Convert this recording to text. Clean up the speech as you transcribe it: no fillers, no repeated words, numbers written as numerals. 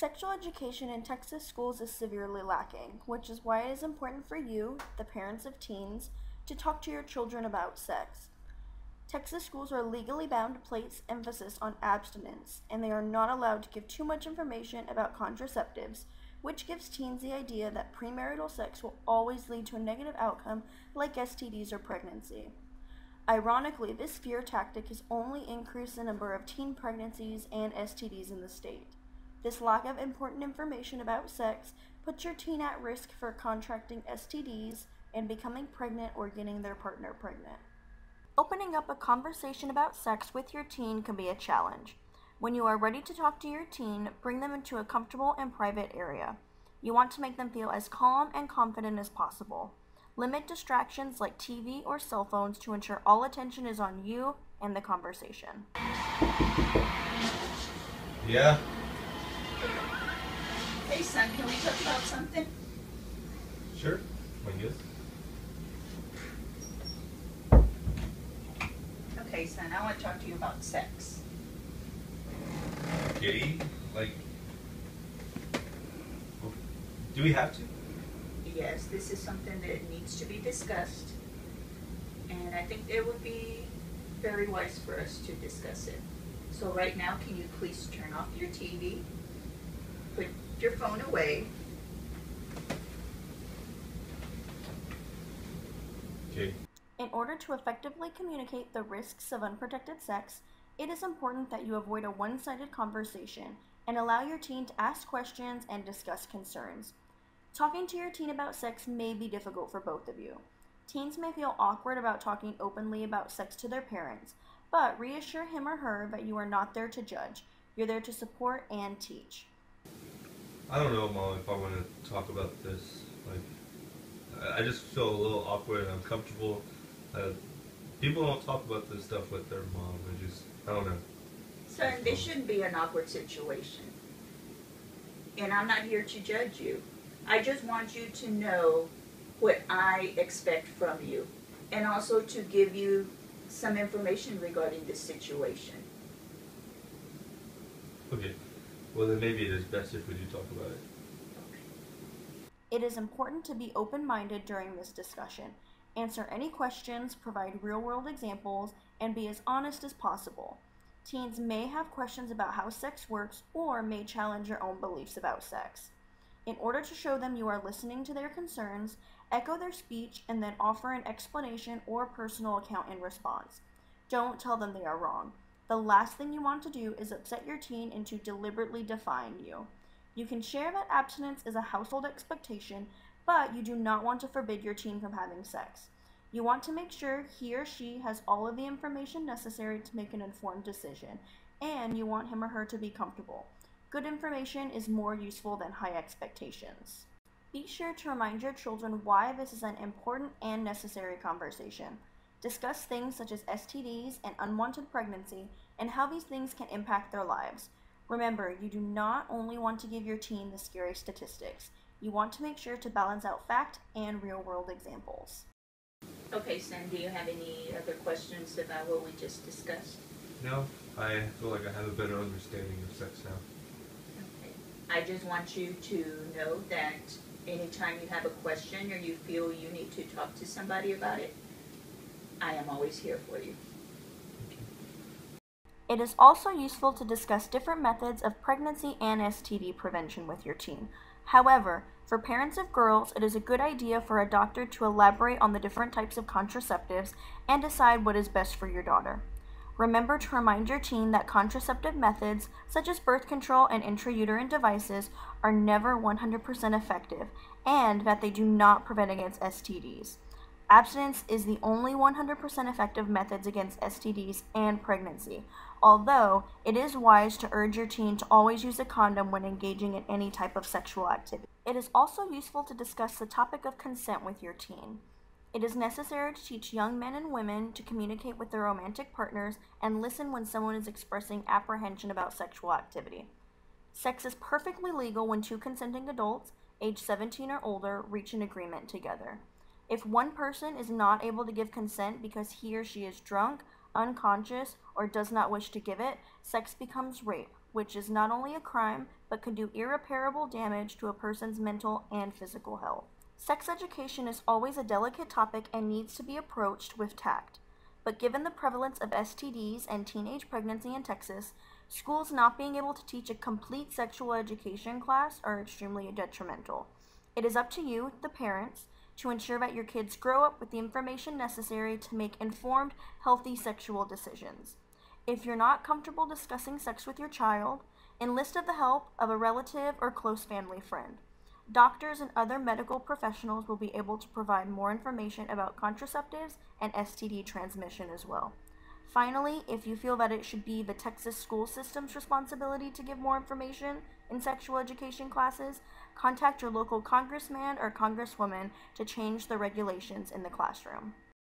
Sexual education in Texas schools is severely lacking, which is why it is important for you, the parents of teens, to talk to your children about sex. Texas schools are legally bound to place emphasis on abstinence, and they are not allowed to give too much information about contraceptives, which gives teens the idea that premarital sex will always lead to a negative outcome like STDs or pregnancy. Ironically, this fear tactic has only increased the number of teen pregnancies and STDs in the state. This lack of important information about sex puts your teen at risk for contracting STDs and becoming pregnant or getting their partner pregnant. Opening up a conversation about sex with your teen can be a challenge. When you are ready to talk to your teen, bring them into a comfortable and private area. You want to make them feel as calm and confident as possible. Limit distractions like TV or cell phones to ensure all attention is on you and the conversation. Yeah. Hey son, can we talk about something? Sure, I guess. Okay son, I want to talk to you about sex. Gay? Like, do we have to? Yes, this is something that needs to be discussed, and I think it would be very wise for us to discuss it. So right now, can you please turn off your TV, put your phone away. Okay. In order to effectively communicate the risks of unprotected sex, it is important that you avoid a one-sided conversation and allow your teen to ask questions and discuss concerns. Talking to your teen about sex may be difficult for both of you. Teens may feel awkward about talking openly about sex to their parents, but reassure him or her that you are not there to judge. You're there to support and teach. I don't know, Mom, if I want to talk about this. Like, I just feel a little awkward and uncomfortable. People don't talk about this stuff with their mom. I don't know. Son, this shouldn't be an awkward situation. And I'm not here to judge you. I just want you to know what I expect from you, and also to give you some information regarding this situation. Okay. Well, then maybe it is best if we do talk about it. It is important to be open-minded during this discussion. Answer any questions, provide real-world examples, and be as honest as possible. Teens may have questions about how sex works or may challenge your own beliefs about sex. In order to show them you are listening to their concerns, echo their speech and then offer an explanation or personal account in response. Don't tell them they are wrong. The last thing you want to do is upset your teen into deliberately defying you. You can share that abstinence is a household expectation, but you do not want to forbid your teen from having sex. You want to make sure he or she has all of the information necessary to make an informed decision, and you want him or her to be comfortable. Good information is more useful than high expectations. Be sure to remind your children why this is an important and necessary conversation. Discuss things such as STDs and unwanted pregnancy and how these things can impact their lives. Remember, you do not only want to give your teen the scary statistics. You want to make sure to balance out fact and real-world examples. Okay, son, do you have any other questions about what we just discussed? No, I feel like I have a better understanding of sex now. Okay. I just want you to know that anytime you have a question or you feel you need to talk to somebody about it, I am always here for you. It is also useful to discuss different methods of pregnancy and STD prevention with your teen. However, for parents of girls, it is a good idea for a doctor to elaborate on the different types of contraceptives and decide what is best for your daughter. Remember to remind your teen that contraceptive methods, such as birth control and intrauterine devices, are never 100% effective, and that they do not prevent against STDs. Abstinence is the only 100% effective methods against STDs and pregnancy, although it is wise to urge your teen to always use a condom when engaging in any type of sexual activity. It is also useful to discuss the topic of consent with your teen. It is necessary to teach young men and women to communicate with their romantic partners and listen when someone is expressing apprehension about sexual activity. Sex is perfectly legal when two consenting adults, age 17 or older, reach an agreement together. If one person is not able to give consent because he or she is drunk, unconscious, or does not wish to give it, sex becomes rape, which is not only a crime, but can do irreparable damage to a person's mental and physical health. Sex education is always a delicate topic and needs to be approached with tact. But given the prevalence of STDs and teenage pregnancy in Texas, schools not being able to teach a complete sexual education class are extremely detrimental. It is up to you, the parents, to ensure that your kids grow up with the information necessary to make informed, healthy sexual decisions. If you're not comfortable discussing sex with your child, enlist the help of a relative or close family friend. Doctors and other medical professionals will be able to provide more information about contraceptives and STD transmission as well. Finally, if you feel that it should be the Texas school system's responsibility to give more information in sexual education classes, contact your local congressman or congresswoman to change the regulations in the classroom.